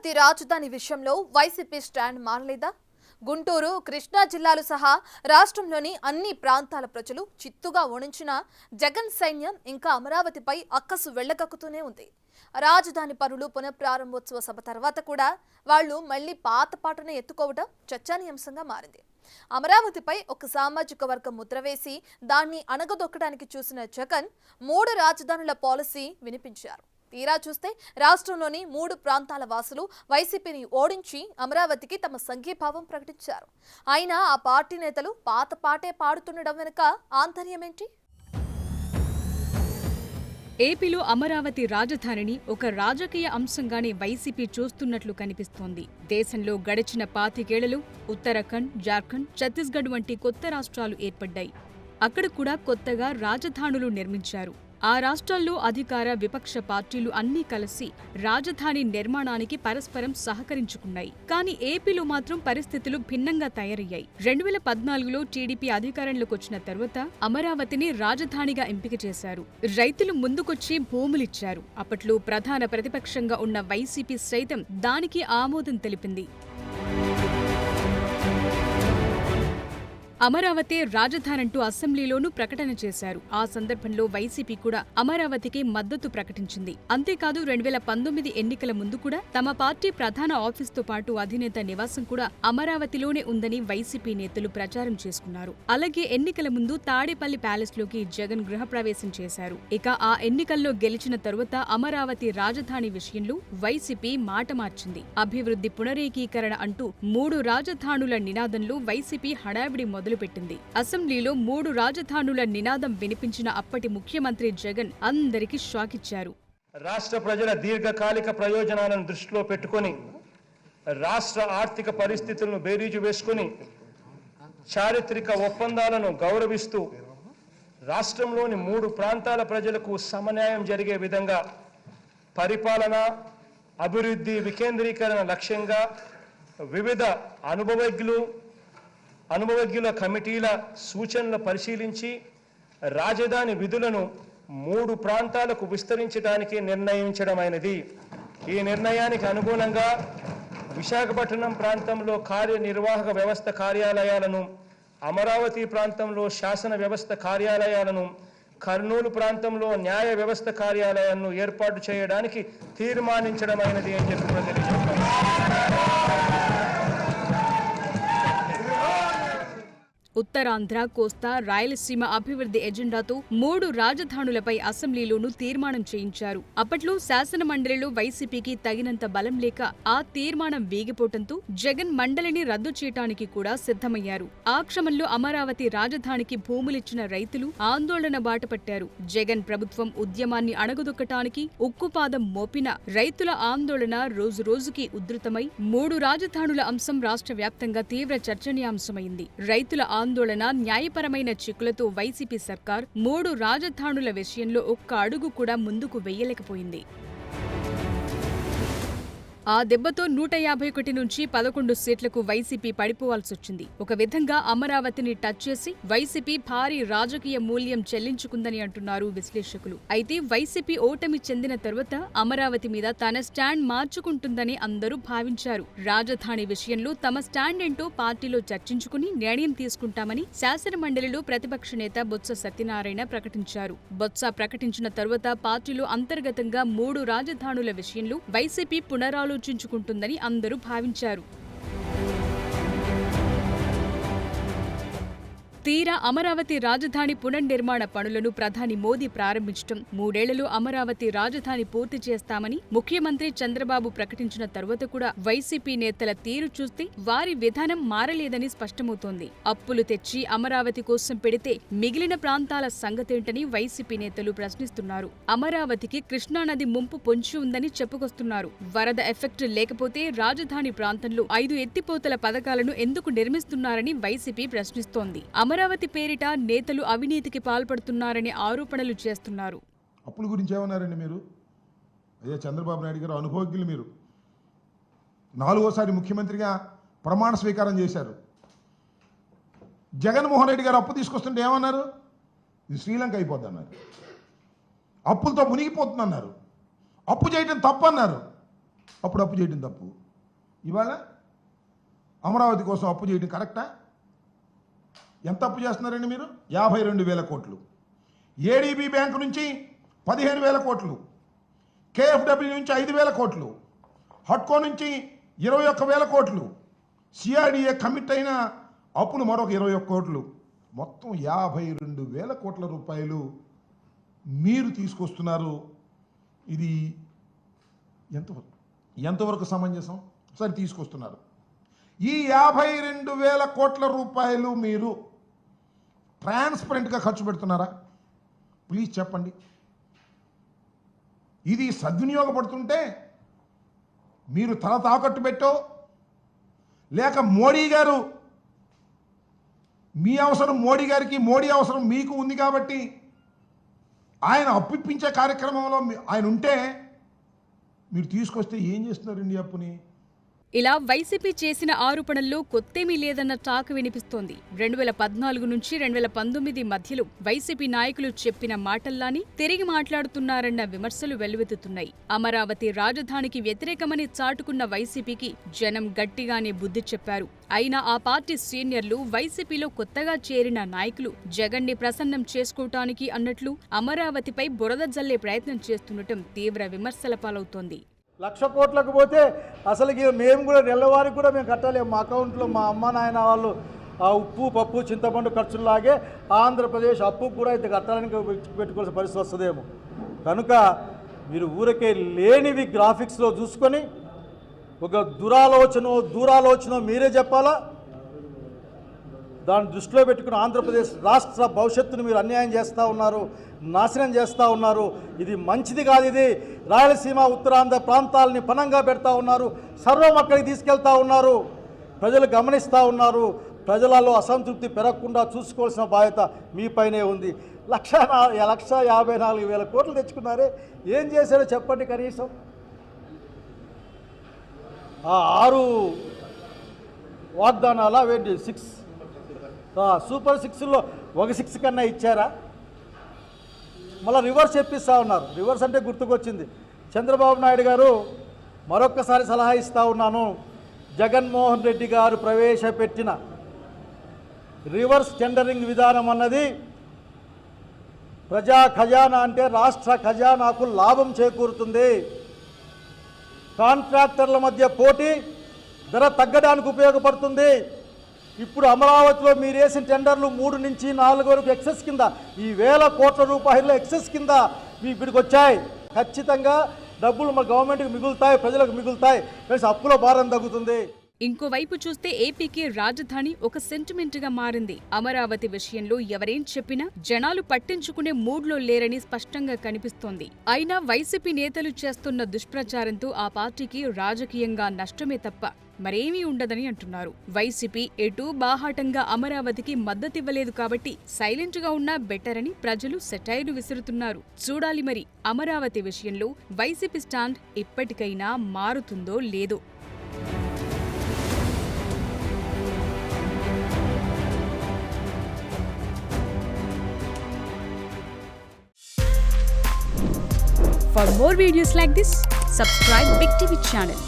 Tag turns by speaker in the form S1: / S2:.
S1: అమరావతి రాజధాని విషయంలో YCP stand మారలేదా? Guntur, Krishna జిల్లాలు సహా రాష్ట్రంలోని అన్ని ప్రాంతాల ప్రజలు చిత్తుగా ఓడించిన జగన్ సైన్యం ఇంకా అమరావతిపై అక్కసు వెళ్లగక్కుతూనే ఉంది. రాజధాని పనులు పునఃప్రారంభోత్సవ సభ తర్వాత కూడా వాళ్లు మళ్లీ పాత పాటనే ఎత్తుకోవడం చర్చనీయాంశంగా మారింది. అమరావతిపై ఒక సామాజిక వర్గం ముద్ర వేసి దాన్ని అణగదొక్కడానికి చూసిన జగన్ 3 రాజధానుల పాలసీ వినిపించారు. తీరా చూస్తే రాష్ట్రంలోని 3 ప్రాంతాల వాసులు వైసీపీని ఓడించి అమరావతికి తమ సంఘీభావం ప్రకటించారు. అయినా ఆ పార్టీ నేతలు పాత పాటే పాడుతుండడం వెనుక ఆంతర్యమేంటి?
S2: ఏపీలో అమరావతి రాజధానిని ఒక రాజకీయ అంశంగానే వైసీపీ చూస్తున్నట్లు కనిపిస్తోంది. దేశంలో గడిచిన 25 ఏళ్లలో ఉత్తరాఖండ్, జార్ఖండ్, ఛత్తీస్గఢ్ వంటి కొత్త రాష్ట్రాలు ఏర్పడ్డాయి. అక్కడ కూడా కొత్తగా రాజధానులు నిర్మించారు. ఆ రాష్ట్రాల్లో అధికార, విపక్ష పార్టీలు అన్నీ కలిసి రాజధాని నిర్మాణానికి పరస్పరం సహకరించుకున్నాయి. కానీ ఏపీలో మాత్రం పరిస్థితులు భిన్నంగా తయారయ్యాయి. 2014లో టీడీపీ అధికారంలోకి వచ్చిన తర్వాత అమరావతిని రాజధానిగా ఎంపిక చేశారు. రైతులు ముందుకొచ్చి భూములిచ్చారు. అప్పట్లో ప్రధాన ప్రతిపక్షంగా ఉన్న వైసీపీ సైతం దానికి ఆమోదం తెలిపింది. అమరావతి రాజధానంటూ అసెంబ్లీలోనూ ప్రకటన చేశారు. ఆ సందర్భంలో వైసీపీ కూడా అమరావతికి మద్దతు ప్రకటించింది. అంతేకాదు 2019 ఎన్నికల ముందు కూడా తమ పార్టీ ప్రధాన ఆఫీస్తో పాటు అధినేత నివాసం కూడా అమరావతిలోనే ఉందని వైసీపీ నేతలు ప్రచారం చేసుకున్నారు. అలాగే ఎన్నికల ముందు తాడేపల్లి ప్యాలెస్లోకి జగన్ గృహప్రవేశం చేశారు. ఇక ఆ ఎన్నికల్లో గెలిచిన తరువాత అమరావతి రాజధాని విషయంలో వైసీపీ మాట మార్చింది. అభివృద్ధి పునరేకీకరణ అంటూ 3 రాజధానుల నినాదంలో వైసీపీ హడావిడి మొదలుపెట్టింది. అసెంబ్లీలో 3 రాజధానుల నినాదం వినిపించిన అప్పటి ముఖ్యమంత్రి జగన్ అందరికీ షాక్ ఇచ్చారు.
S3: రాష్ట్ర ప్రజల దీర్ఘకాలిక ప్రయోజనాలను దృష్టిలో పెట్టుకుని, రాష్ట్ర ఆర్థిక పరిస్థితులను బేరీజు వేసుకుని, చారిత్రక ఒప్పందాలను గౌరవిస్తూ రాష్ట్రంలోని 3 ప్రాంతాల ప్రజలకు సమన్యాయం జరిగే విధంగా పరిపాలన, అభివృద్ధి వికేంద్రీకరణ లక్ష్యంగా వివిధ అనుభవజ్ఞుల కమిటీల సూచనలు పరిశీలించి రాజధాని విధులను 3 ప్రాంతాలకు విస్తరించడానికి నిర్ణయించడమైనది. ఈ నిర్ణయానికి అనుగుణంగా విశాఖపట్నం ప్రాంతంలో కార్యనిర్వాహక వ్యవస్థ కార్యాలయాలను, అమరావతి ప్రాంతంలో శాసన వ్యవస్థ కార్యాలయాలను, కర్నూలు ప్రాంతంలో న్యాయ వ్యవస్థ కార్యాలయాలను ఏర్పాటు చేయడానికి తీర్మానించడమైనది అని చెప్పి తెలియజేస్తాను.
S2: ఉత్తరాంధ్ర, కోస్తా, రాయలసీమ అభివృద్ధి ఎజెండాతో 3 రాజధానులపై అసెంబ్లీలోనూ తీర్మానం చేయించారు. అప్పట్లో శాసనమండలిలో వైసీపీకి తగినంత బలం లేక ఆ తీర్మానం వీగిపోవడంతో జగన్ మండలిని రద్దు చేయడానికి కూడా సిద్ధమయ్యారు. ఆ క్రమంలో అమరావతి రాజధానికి భూములిచ్చిన రైతులు ఆందోళన బాటపట్టారు. జగన్ ప్రభుత్వం ఉద్యమాన్ని అణగదొక్కటానికి ఉక్కుపాదం మోపిన రైతుల ఆందోళన రోజురోజుకి ఉధృతమై 3 రాజధానుల అంశం రాష్ట్ర వ్యాప్తంగా తీవ్ర చర్చనీయాంశమైంది. రైతుల ఆందోళన, న్యాయపరమైన చిక్కులతో వైసీపీ సర్కార్ 3 రాజధానుల విషయంలో ఒక్క అడుగు కూడా ముందుకు వెయ్యలేకపోయింది. ఆ దెబ్బతో 151 నుంచి 11 సీట్లకు వైసీపీ పడిపోవాల్సొచ్చింది. ఒక విధంగా అమరావతిని టచ్ చేసి వైసీపీ భారీ రాజకీయ మూల్యం చెల్లించుకుందని అంటున్నారు విశ్లేషకులు. అయితే వైసీపీ ఓటమి చెందిన తర్వాత అమరావతి మీద తన స్టాండ్ మార్చుకుంటుందని అందరూ భావించారు. రాజధాని విషయంలో తమ స్టాండ్ ఏంటో పార్టీలో చర్చించుకుని నిర్ణయం తీసుకుంటామని శాసనమండలిలో ప్రతిపక్ష నేత బొత్స సత్యనారాయణ ప్రకటించారు. బొత్స ప్రకటించిన తర్వాత పార్టీలో అంతర్గతంగా 3 రాజధానుల విషయంలో వైసీపీ పునరాలోచించుకుంటుందని అందరూ భావించారు. తీరా అమరావతి రాజధాని పునర్నిర్మాణ పనులను ప్రధాని మోదీ ప్రారంభించడం, 3 ఏళ్లలో అమరావతి రాజధాని పూర్తి చేస్తామని ముఖ్యమంత్రి చంద్రబాబు ప్రకటించిన తరువాత కూడా వైసీపీ నేతల తీరు చూస్తే వారి విధానం మారలేదని స్పష్టమవుతోంది. అప్పులు తెచ్చి అమరావతి కోసం పెడితే మిగిలిన ప్రాంతాల సంగతేంటని వైసీపీ నేతలు ప్రశ్నిస్తున్నారు. అమరావతికి కృష్ణానది ముంపు పొంచి ఉందని చెప్పుకొస్తున్నారు. వరద ఎఫెక్ట్ లేకపోతే రాజధాని ప్రాంతంలో 5 ఎత్తిపోతల పథకాలను ఎందుకు నిర్మిస్తున్నారని వైసీపీ ప్రశ్నిస్తోంది. అమరావతి పేరిట నేతలు అవినీతికి పాల్పడుతున్నారని ఆరోపణలు చేస్తున్నారు.
S4: అప్పుల గురించి ఏమన్నారండి మీరు? అయ్యా చంద్రబాబు నాయుడు గారు అనుభవజ్ఞులు. మీరు 4వసారి ముఖ్యమంత్రిగా ప్రమాణ స్వీకారం చేశారు. జగన్మోహన్ రెడ్డి గారు అప్పు తీసుకొస్తుంటే ఏమన్నారు? ఇది శ్రీలంక అయిపోద్ది అన్నారు. అప్పులతో మునిగిపోతుందన్నారు. అప్పు చేయటం తప్పన్నారు. అప్పుడు అప్పు చేయడం తప్పు. ఇవాళ అమరావతి కోసం అప్పు చేయడం కరెక్టా? ఎంత అప్పు చేస్తున్నారండి మీరు? 52,000 కోట్లు. ఏడీబీ బ్యాంకు నుంచి 15,000 కోట్లు, కేఎఫ్డబ్ల్యూ నుంచి 5,000 కోట్లు, హట్కో నుంచి 21,000 కోట్లు, సిఆర్డీఏ కమిట్ అయిన అప్పులు మరొక 21 కోట్లు, మొత్తం 52,000 కోట్ల రూపాయలు మీరు తీసుకొస్తున్నారు. ఇది ఎంతవరకు సమంజసం? సరే, తీసుకొస్తున్నారు. ఈ 52,000 కోట్ల రూపాయలు మీరు ట్రాన్స్పరెంట్గా ఖర్చు పెడుతున్నారా? ప్లీజ్ చెప్పండి. ఇది సద్వినియోగపడుతుంటే మీరు తల తాకట్టు పెట్టో, లేక మోడీ గారు మీ అవసరం మోడీ గారికి, మోడీ అవసరం మీకు ఉంది కాబట్టి ఆయన అప్పిప్పించే కార్యక్రమంలో ఆయన ఉంటే మీరు తీసుకొస్తే ఏం చేస్తున్నారండి అప్పుని?
S2: ఇలా వైసీపీ చేసిన ఆరోపణల్లో కొత్తేమీ లేదన్న టాక్ వినిపిస్తోంది. 2014 నుంచి 2019 మధ్యలో వైసీపీ నాయకులు చెప్పిన మాటల్లాని తిరిగి మాట్లాడుతున్నారన్న విమర్శలు వెల్లువెత్తుతున్నాయి. అమరావతి రాజధానికి వ్యతిరేకమని చాటుకున్న వైసీపీకి జనం గట్టిగానే బుద్ధి చెప్పారు. అయినా ఆ పార్టీ సీనియర్లు, వైసీపీలో కొత్తగా చేరిన నాయకులు జగన్ని ప్రసన్నం చేసుకోవటానికి అన్నట్లు అమరావతిపై బురద జల్లే ప్రయత్నం చేస్తుండటం తీవ్ర విమర్శల పాలవుతోంది.
S5: 1,00,000 కోట్లకు పోతే అసలుకి మేము కూడా నెలవారికి కూడా మేము కట్టలేము. మా అకౌంట్లో మా అమ్మ నాయన వాళ్ళు ఆ ఉప్పు పప్పు చింతపండు ఖర్చులాగే ఆంధ్రప్రదేశ్ అప్పు కూడా అయితే కట్టాలని పెట్టుకోవాల్సిన పరిస్థితి వస్తుందేమో. కనుక మీరు ఊరికే లేనివి గ్రాఫిక్స్లో చూసుకొని ఒక దూరాలోచన మీరే చెప్పాలా? దాన్ని దృష్టిలో పెట్టుకుని ఆంధ్రప్రదేశ్ రాష్ట్ర భవిష్యత్తును మీరు అన్యాయం చేస్తూ ఉన్నారు, నాశనం చేస్తూ ఉన్నారు. ఇది మంచిది కాదు. ఇది రాయలసీమ ఉత్తరాంధ్ర ప్రాంతాలని పనంగా పెడతా ఉన్నారు, సర్వం అక్కడికి తీసుకెళ్తా ఉన్నారు. ప్రజలు గమనిస్తూ ఉన్నారు. ప్రజలలో అసంతృప్తి పెరగకుండా చూసుకోవాల్సిన బాధ్యత మీపైనే ఉంది. 1,54,000 కోట్లు తెచ్చుకున్నారే, ఏం చేశారో చెప్పండి కనీసం. ఆ 6 వాగ్దానాల 6 సూపర్ 6లో ఒక 6 కన్నా ఇచ్చారా? మళ్ళీ రివర్స్ చెప్పిస్తూ ఉన్నారు. రివర్స్ అంటే గుర్తుకొచ్చింది, చంద్రబాబు నాయుడు గారు మరొక్కసారి సలహా ఇస్తూ ఉన్నాను. జగన్మోహన్ రెడ్డి గారు ప్రవేశపెట్టిన రివర్స్ టెండరింగ్ విధానం అన్నది ప్రజా ఖజానా అంటే రాష్ట్ర ఖజానాకు లాభం చేకూరుతుంది. కాంట్రాక్టర్ల మధ్య పోటీ, ధర తగ్గడానికి ఉపయోగపడుతుంది. ఇప్పుడు అమరావతిలో మీరు వేసిన టెండర్లు 3 నుంచి 4 వరకు ఎక్సెస్ కింద, ఈ 1,000 కోట్ల రూపాయల ఎక్సెస్ కింద ఇప్పటికి వచ్చాయి. ఖచ్చితంగా డబ్బులు మన గవర్నమెంట్కి మిగులుతాయి, ప్రజలకు మిగులుతాయి, ప్లస్ అప్పుల భారం తగ్గుతుంది.
S2: ఇంకోవైపు చూస్తే ఏపీకి రాజధాని ఒక సెంటిమెంట్గా మారింది. అమరావతి విషయంలో ఎవరేం చెప్పినా జనాలు పట్టించుకునే మూడ్లో లేరని స్పష్టంగా కనిపిస్తోంది. అయినా వైసీపీ నేతలు చేస్తున్న దుష్ప్రచారంతో ఆ పార్టీకి రాజకీయంగా నష్టమే తప్ప మరేమీ ఉండదని అంటున్నారు. వైసీపీ ఎటూ బాహాటంగా అమరావతికి మద్దతివ్వలేదు కాబట్టి సైలెంట్ గా ఉన్నా బెటర్ అని ప్రజలు సెటైర్లు విసురుతున్నారు. చూడాలి మరి అమరావతి విషయంలో వైసీపీ స్టాండ్ ఇప్పటికైనా మారుతుందో లేదో. For more videos like this, subscribe Big TV channel.